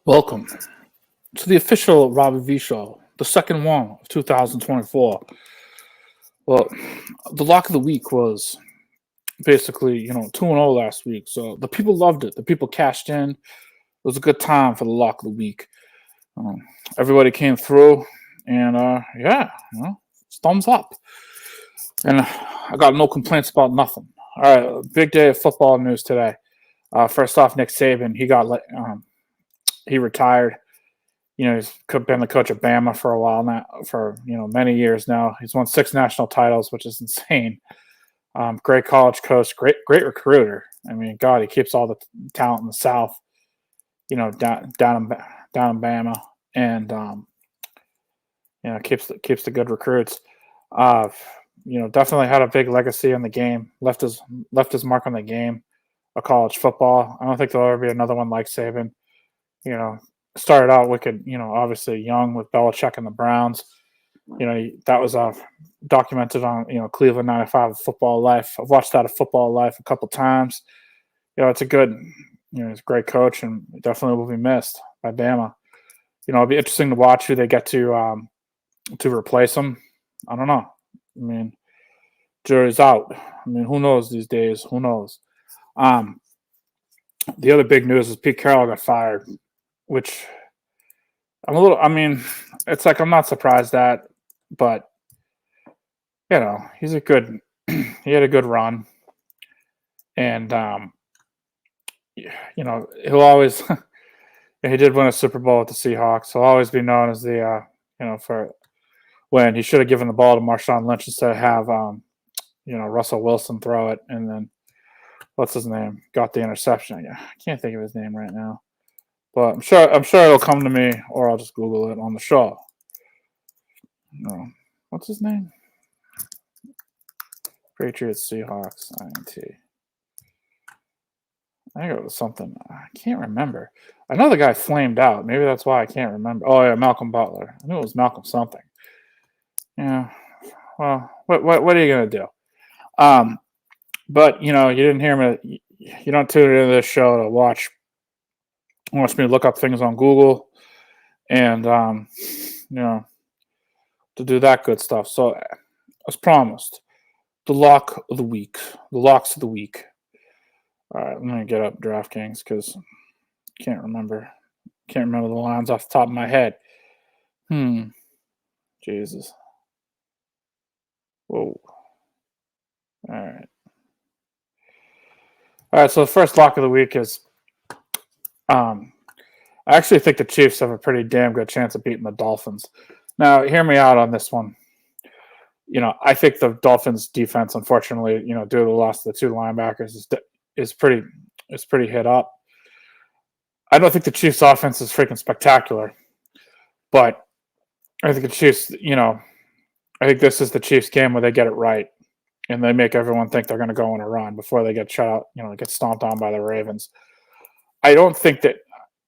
Welcome to the official RBV Show, the second one of 2024. Well, the lock of the week was basically, 2-0 last week. So the people loved it. The people cashed in. It was a good time for the lock of the week. Um, Everybody came through, and yeah, thumbs up. And I got no complaints about nothing. All right, big day of football news today. First off, Nick Saban, he retired. He's been the coach of Bama for a while now, for many years now. He's won 6 national titles, which is insane. Great college coach, great recruiter. I mean, God, he keeps all the talent in the South, down in Bama, and keeps the good recruits. Definitely had a big legacy in the game. Left his mark on the game of college football. I don't think there'll ever be another one like Saban. You know, Started out wicked, obviously young with Belichick and the Browns. That was documented on, Cleveland 95 Football Life. I've watched that of Football Life a couple times. It's a good, he's a great coach and definitely will be missed by Bama. It'll be interesting to watch who they get to replace him. I don't know. I mean, jury's out. I mean, who knows these days? Who knows? The other big news is Pete Carroll got fired, which it's like I'm not surprised at, but he's he had a good run, and he'll always he did win a Super Bowl with the Seahawks. He'll always be known as the for when he should have given the ball to Marshawn Lynch instead of have Russell Wilson throw it, and then what's his name got the interception. I can't think of his name right now. But I'm sure it'll come to me, or I'll just Google it on the show. No, what's his name? Patriots, Seahawks, INT. I think it was something. I can't remember. I know the guy flamed out. Maybe that's why I can't remember. Oh yeah, Malcolm Butler. I knew it was Malcolm something. Yeah. Well, what are you gonna do? But you didn't hear me. You don't tune into this show to watch wants me to look up things on Google and to do that good stuff. So as promised, the locks of the week. All right, let me get up DraftKings because can't remember the lines off the top of my head. Jesus. Whoa. All right, so the first lock of the week is I actually think the Chiefs have a pretty damn good chance of beating the Dolphins. Now, hear me out on this one. I think the Dolphins' defense, unfortunately, due to the loss of the 2 linebackers, is pretty hit up. I don't think the Chiefs' offense is freaking spectacular, but I think the Chiefs, I think this is the Chiefs' game where they get it right and they make everyone think they're going to go on a run before they get shut out, get stomped on by the Ravens. I think the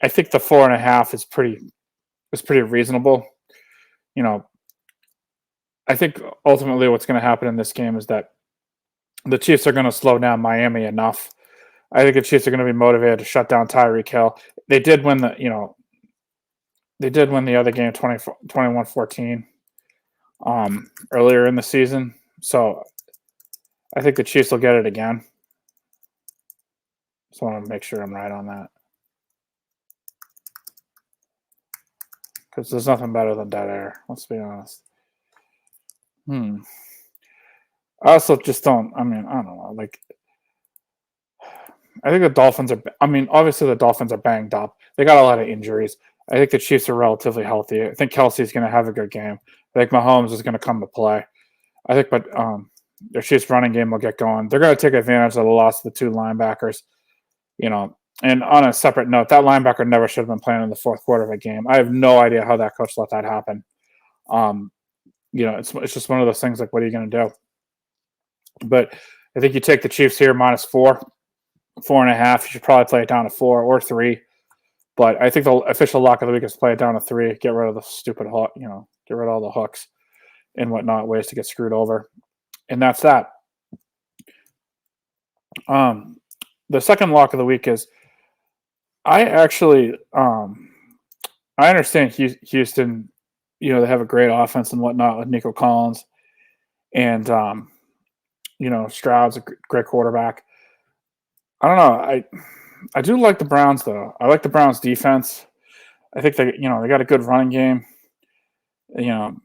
4.5 is pretty reasonable. I think ultimately what's going to happen in this game is that the Chiefs are going to slow down Miami enough. I think the Chiefs are going to be motivated to shut down Tyreek Hill. They did win the other game 21-14 earlier in the season. So I think the Chiefs will get it again. Just want to make sure I'm right on that. Because there's nothing better than dead air. Let's be honest. I also just don't. I don't know. Like, I think the Dolphins are. Obviously the Dolphins are banged up. They got a lot of injuries. I think the Chiefs are relatively healthy. I think Kelsey's going to have a good game. I think Mahomes is going to come to play. I think, but their Chiefs running game will get going. They're going to take advantage of the loss of the 2 linebackers. And on a separate note, that linebacker never should have been playing in the fourth quarter of a game. I have no idea how that coach let that happen. It's just one of those things like, what are you going to do? But I think you take the Chiefs here -4, 4.5. You should probably play it down to 4 or 3. But I think the official lock of the week is play it down to 3. Get rid of the stupid hook, get rid of all the hooks and whatnot, ways to get screwed over. And that's that. The second lock of the week is I actually I understand Houston, they have a great offense and whatnot with Nico Collins and Stroud's a great quarterback. I don't know. I do like the Browns though. I like the Browns defense. I think they got a good running game. You know,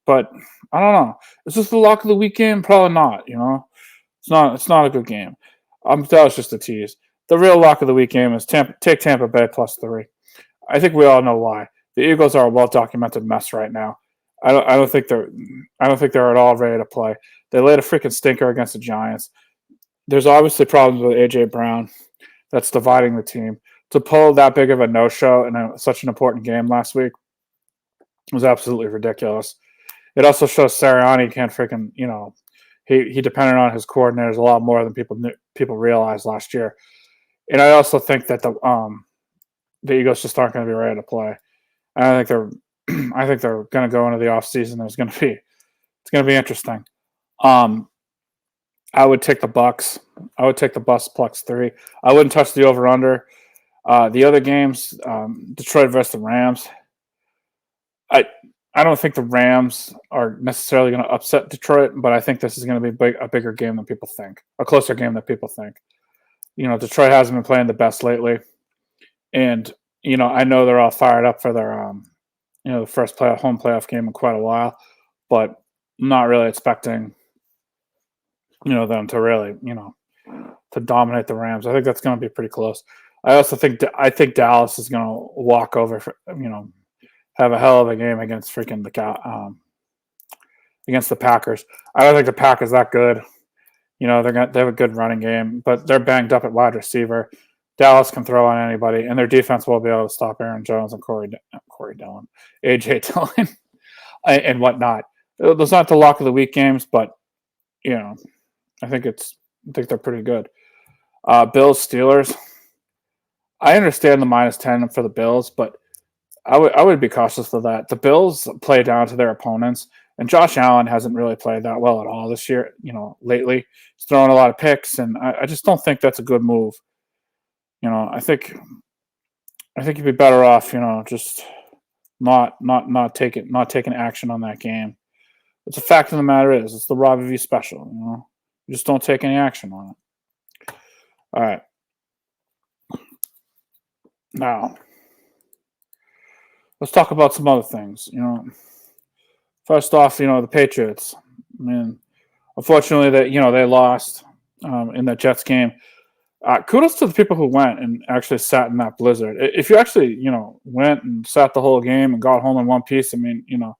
but I don't know. Is this the lock of the week game? Probably not. It's not. It's not a good game. That was just a tease. The real lock of the week game is take Tampa Bay +3. I think we all know why. The Eagles are a well documented mess right now. I don't think they're at all ready to play. They laid a freaking stinker against the Giants. There's obviously problems with AJ Brown that's dividing the team. To pull that big of a no-show in such an important game last week was absolutely ridiculous. It also shows Sirianni can't freaking, he depended on his coordinators a lot more than people realized last year. And I also think that the Eagles just aren't going to be ready to play. I think they're going to go into the offseason. It's going to be interesting. I would take the Bucks. I would take the Bucks +3. I wouldn't touch the over/under. The other games, Detroit versus the Rams. I don't think the Rams are necessarily going to upset Detroit, but I think this is going to be a bigger game than people think, a closer game than people think. Detroit hasn't been playing the best lately, and I know they're all fired up for their the first home playoff game in quite a while, but I'm not really expecting them to really to dominate the Rams. I think that's going to be pretty close. I think Dallas is going to walk over for, have a hell of a game against freaking against the Packers. I don't think the Packers that good. They have a good running game, but they're banged up at wide receiver. Dallas can throw on anybody, and their defense will be able to stop Aaron Jones and Corey Dillon, AJ Dillon, and whatnot. Those aren't the lock of the week games, but I think they're pretty good. Bills Steelers. I understand the -10 for the Bills, but I would be cautious of that. The Bills play down to their opponents, and Josh Allen hasn't really played that well at all this year. Lately, he's throwing a lot of picks, and I just don't think that's a good move. I think you'd be better off, just not taking action on that game. But the fact of the matter is, it's the RBV special. You just don't take any action on it. All right. Now, let's talk about some other things. First off, the Patriots. I mean, unfortunately, they lost in that Jets game. Kudos to the people who went and actually sat in that blizzard. If you actually, went and sat the whole game and got home in one piece, I mean, I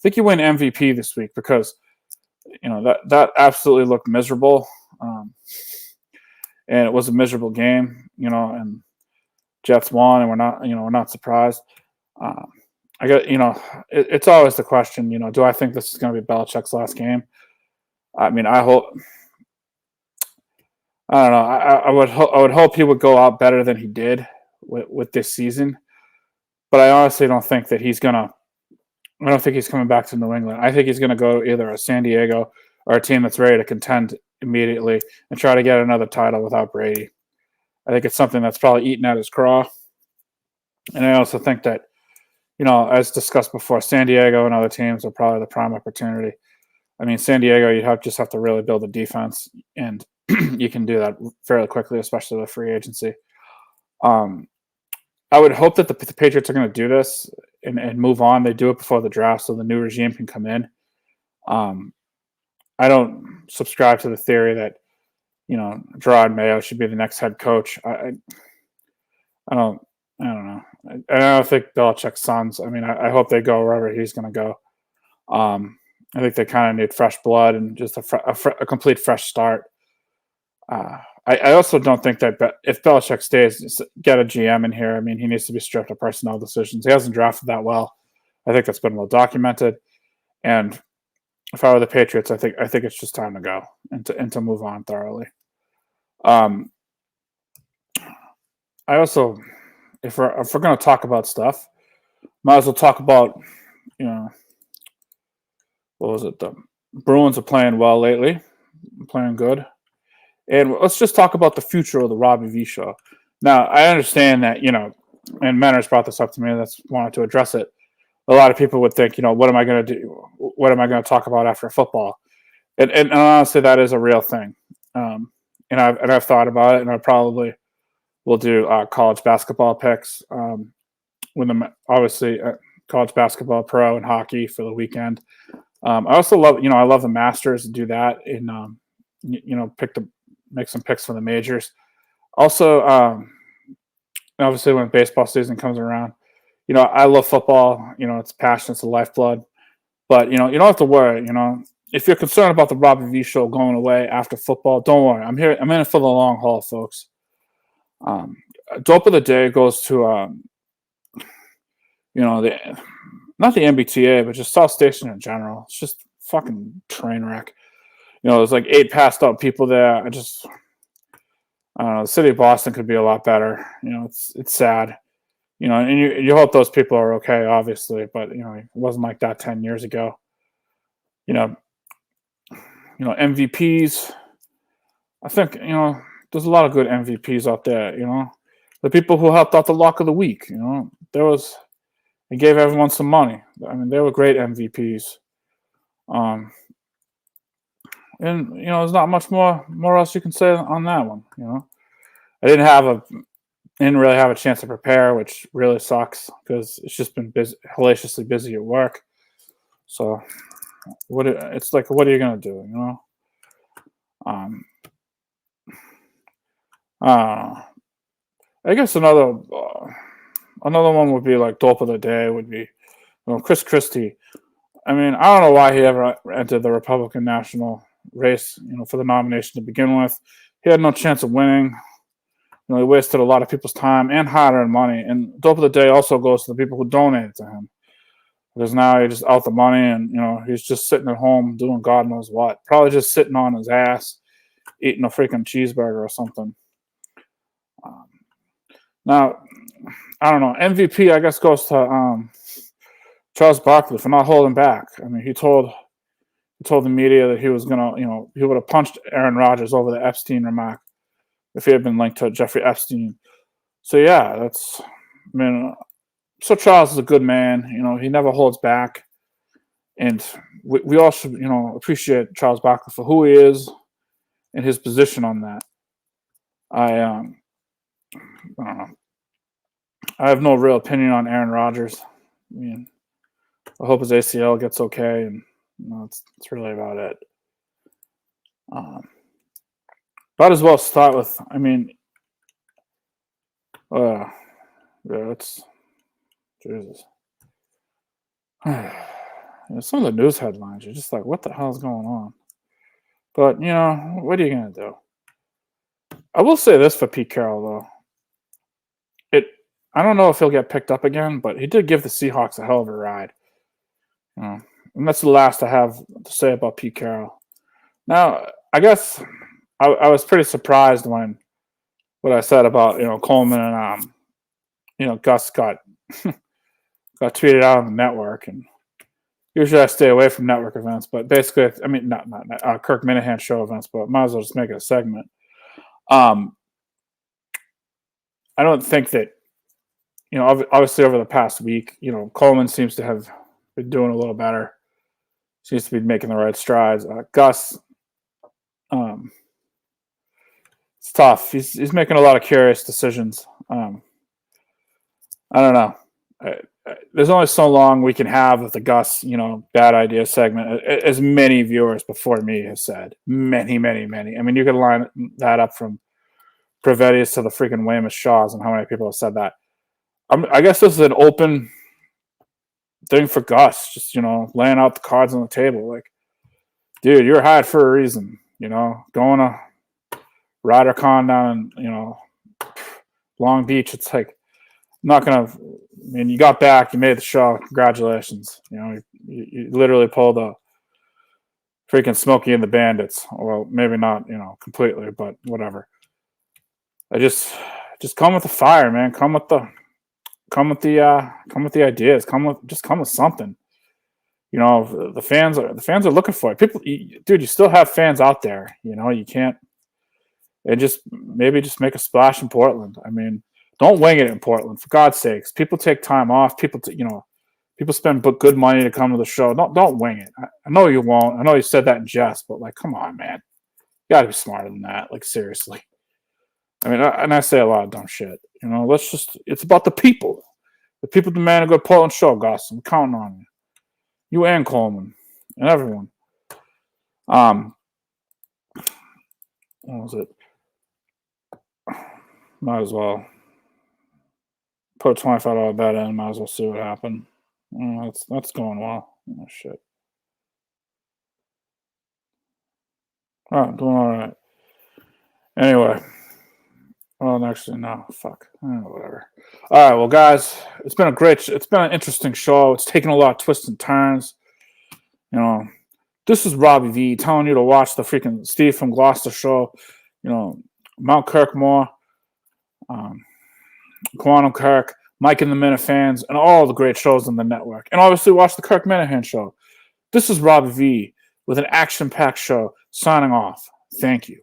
think you win MVP this week because, that absolutely looked miserable. And it was a miserable game, and Jets won, and we're not surprised. I got, it's always the question, do I think this is going to be Belichick's last game? I mean, I hope. I don't know. I would hope he would go out better than he did with this season, but I honestly don't think that he's gonna. I don't think he's coming back to New England. I think he's gonna go either a San Diego or a team that's ready to contend immediately and try to get another title without Brady. I think it's something that's probably eaten at his craw, and I also think that, as discussed before, San Diego and other teams are probably the prime opportunity. I mean, San Diego, you'd just have to really build a defense, and you can do that fairly quickly, especially with free agency. I would hope that the Patriots are going to do this and move on. They do it before the draft so the new regime can come in. I don't subscribe to the theory that, Gerard Mayo should be the next head coach. I don't know. I don't think Belichick's sons. I mean, I hope they go wherever he's going to go. I think they kind of need fresh blood and just a complete fresh start. I also don't think that if Belichick stays, get a GM in here. I mean, he needs to be stripped of personnel decisions. He hasn't drafted that well. I think that's been well documented. And if I were the Patriots, I think it's just time to go and to move on thoroughly. I also, if we're going to talk about stuff, might as well talk about, what was it? The Bruins are playing well lately, playing good. And let's just talk about the future of the RBV show. Now, I understand that, and Manners brought this up to me. That's wanted to address it. A lot of people would think, what am I going to do? What am I going to talk about after football? And honestly, that is a real thing. And I've thought about it, and I probably will do college basketball picks. When obviously college basketball, pro, and hockey for the weekend. I also love, I love the Masters, and do that, and make some picks for the majors. Also, obviously when baseball season comes around, I love football. It's passion, it's the lifeblood. But you don't have to worry. If you're concerned about the Robbie V show going away after football, don't worry. I'm here. I'm in it for the long haul, folks. Dope of the day goes to not the MBTA, but just South Station in general. It's just fucking train wreck. There's like 8 passed out people there. The city of Boston could be a lot better. It's sad. And you hope those people are okay, obviously, but it wasn't like that 10 years ago. MVPs. I think there's a lot of good MVPs out there. The people who helped out the lock of the week. They gave everyone some money. I mean, they were great MVPs. And there's not much more else you can say on that one. I didn't really have a chance to prepare, which really sucks because it's just been hellaciously busy at work. So it's like, what are you gonna do? I guess another one would be like dope of the day would be Chris Christie. I mean, I don't know why he ever entered the Republican national race, for the nomination to begin with. He had no chance of winning. He wasted a lot of people's time and hard-earned money. And dope of the day also goes to the people who donated to him. Because now he just out the money, and he's just sitting at home doing God knows what. Probably just sitting on his ass, eating a freaking cheeseburger or something. Now, I don't know. MVP, I guess, goes to Charles Barkley for not holding back. I mean, he told the media that he was gonna, he would have punched Aaron Rodgers over the Epstein remark if he had been linked to Jeffrey Epstein. So yeah, so Charles is a good man. He never holds back, and we all should, appreciate Charles Barkley for who he is and his position on that. I don't know. I have no real opinion on Aaron Rodgers. I mean, I hope his ACL gets okay, and that's really about it. Might as well start with, it's Jesus. Some of the news headlines, you're just like, what the hell is going on? But, what are you going to do? I will say this for Pete Carroll, though. I don't know if he'll get picked up again, but he did give the Seahawks a hell of a ride. And that's the last I have to say about Pete Carroll. Now, I guess I was pretty surprised when what I said about Coleman and Gus got tweeted out on the network, and usually I stay away from network events, but basically, not Kirk Minahan show events, but might as well just make it a segment. I don't think that obviously over the past week, Coleman seems to have been doing a little better. Seems to be making the right strides. Gus, it's tough. He's making a lot of curious decisions. I don't know. There's only so long we can have with the Gus, bad idea segment, as many viewers before me have said. Many, many, many. I mean, you could line that up from Prevedius to the freaking Weymouth Shaws and how many people have said that. I guess this is an open thing for Gus, just, laying out the cards on the table. Like, dude, you're hired for a reason, going to RyderCon down in, Long Beach. It's like, I'm not going to, you got back, you made the show. Congratulations. You literally pulled a freaking Smokey and the Bandits. Well, maybe not, completely, but whatever. I just come with the fire, man. Come with the ideas. Come with something. The fans are looking for it. People, dude, you still have fans out there. You can't. And just make a splash in Portland. I mean, Don't wing it in Portland, for God's sakes. People take time off. People spend good money to come to the show. Don't wing it. I know you won't. I know you said that in jest, but like, come on, man. You gotta be smarter than that. Like, seriously. I mean, and I say a lot of dumb shit. It's about the people. The people demand a good Portland show, Gus. I'm counting on you. You and Coleman. And everyone. What was it? Might as well. Put a $25 bet in. Might as well see what happened. That's going well. Oh, shit. Oh, doing all right. Anyway. Well, actually, no. Fuck. Whatever. All right, well, guys, it's been an interesting show. It's taken a lot of twists and turns. This is Robbie V telling you to watch the freaking Steve from Gloucester show. Mount Kirkmore, Quantum Kirk, Mike and the Minifans, and all the great shows on the network. And obviously, watch the Kirk Minahan show. This is Robbie V with an action-packed show signing off. Thank you.